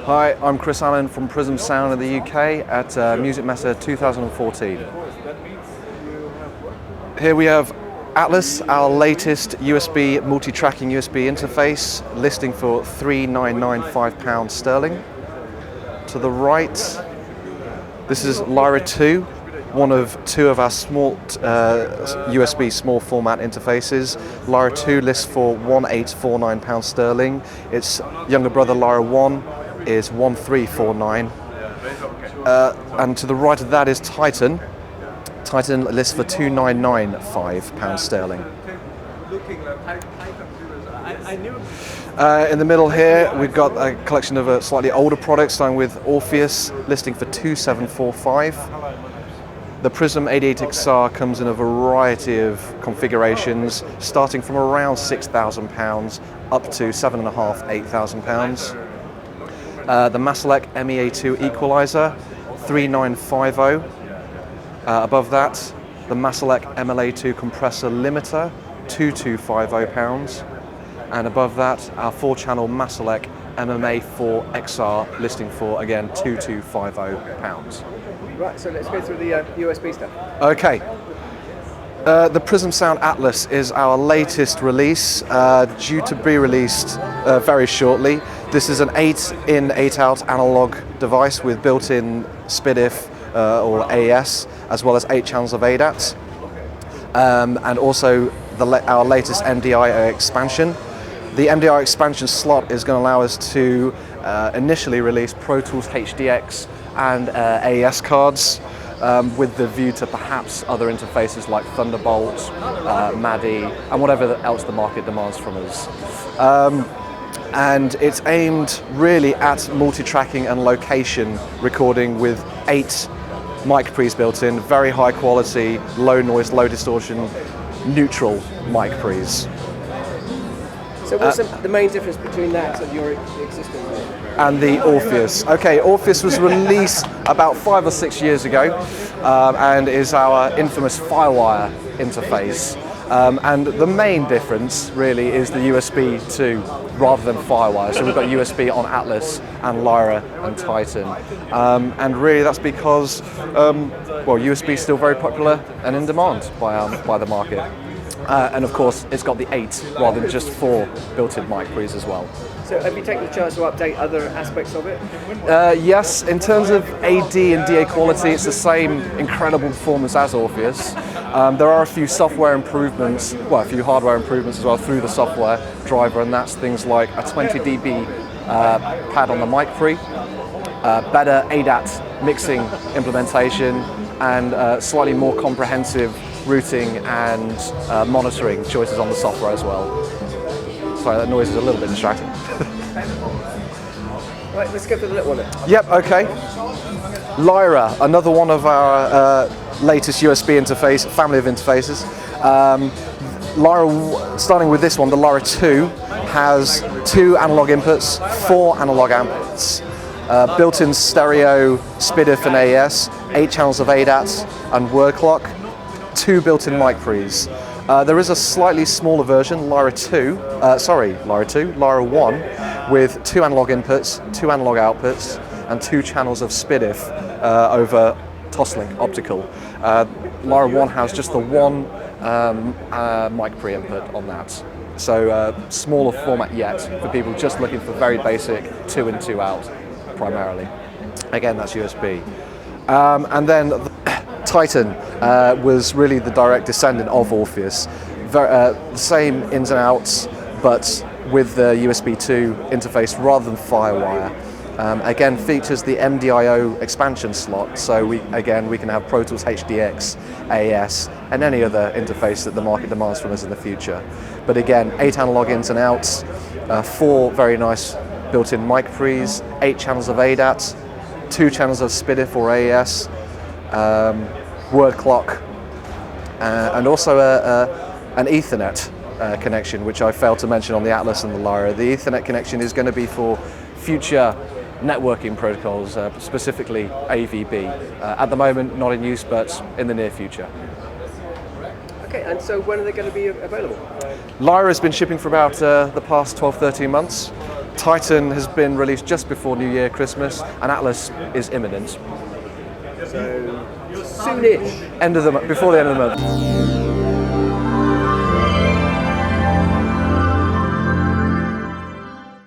Hi, I'm Chris Allen from Prism Sound in the UK at Music MESSE 2014. Here we have Atlas, our latest USB multi-tracking USB interface, listing for £3,995 sterling. To the right, this is Lyra 2, one of two of our small USB small format interfaces. Lyra 2 lists for £1,849 sterling. Its younger brother Lyra 1 is £1,349. And to the right of that is Titan. Titan lists for £2,995 sterling. In the middle here, we've got a collection of slightly older products, starting with Orpheus, listing for £2,745. The Prism 88XR comes in a variety of configurations, starting from around £6,000 up to £7,500, £8,000. The MESSE MEA2 equalizer, £3,950. Above that, the MESSE MLA2 compressor limiter, £2,250. And above that, our 4-channel MESSE MMA4 XR, listing for, again, £2,250. Right, so let's go through the USB stuff. Okay. The Prism Sound Atlas is our latest release, due to be released very shortly. This is an 8-in, 8-out analog device with built-in SPDIF or AES, as well as 8 channels of ADAT, and also our latest MDI expansion. The MDI expansion slot is going to allow us to initially release Pro Tools HDX and AES cards, with the view to perhaps other interfaces like Thunderbolt, MADI, and whatever else the market demands from us. And it's aimed really at multi-tracking and location recording with 8 mic pre's built in, very high quality, low noise, low distortion, neutral mic pre's. So what's the main difference between that and your existing one? And the Orpheus. Okay, Orpheus was released about 5 or 6 years ago, and is our infamous Firewire interface. And the main difference really is the USB 2 rather than Firewire. So we've got USB on Atlas and Lyra and Titan. And really that's because, well, USB is still very popular and in demand by the market. And of course, it's got the 8 rather than just 4 built-in mic pre's as well. So have you taken the chance to update other aspects of it? Yes, in terms of AD and DA quality, it's the same incredible performance as Orpheus. There are a few software improvements, well, a few hardware improvements as well through the software driver, and that's things like a 20 dB pad on the mic pre, better ADAT mixing implementation, and slightly more comprehensive routing and monitoring choices on the software as well. Sorry, that noise is a little bit distracting. Right, let's go for the little one then. Yep, okay. Lyra, another one of our latest USB interface, family of interfaces. Lyra, starting with this one, the Lyra 2, has 2 analog inputs, 4 analog outputs, built-in stereo SPDIF and AES, 8 channels of ADAT and word clock, 2 built-in mic pre's. There is a slightly smaller version, Lyra 1, with 2 analog inputs, 2 analog outputs, and 2 channels of SPDIF over Toslink optical. Lyra 1 has just the 1 mic pre input on that. So smaller format yet for people just looking for very basic 2 in, 2 out primarily. Again, that's USB. And then Titan was really the direct descendant of Orpheus. The same ins and outs, but with the USB 2 interface rather than Firewire. Again, features the MDIO expansion slot, so we can have Pro Tools HDX, AES, and any other interface that the market demands from us in the future. But again, 8 analog ins and outs, 4 very nice built-in mic pre's, 8 channels of ADAT, 2 channels of SPDIF or AES, word clock, and also an Ethernet connection, which I failed to mention on the Atlas and the Lyra. The Ethernet connection is going to be for future networking protocols, specifically AVB. At the moment, not in use, but in the near future. Okay, and so when are they going to be available? Lyra has been shipping for about the past 12-13 months. Titan has been released just before New Year, Christmas, and Atlas is imminent. So soonish. Before the end of the month.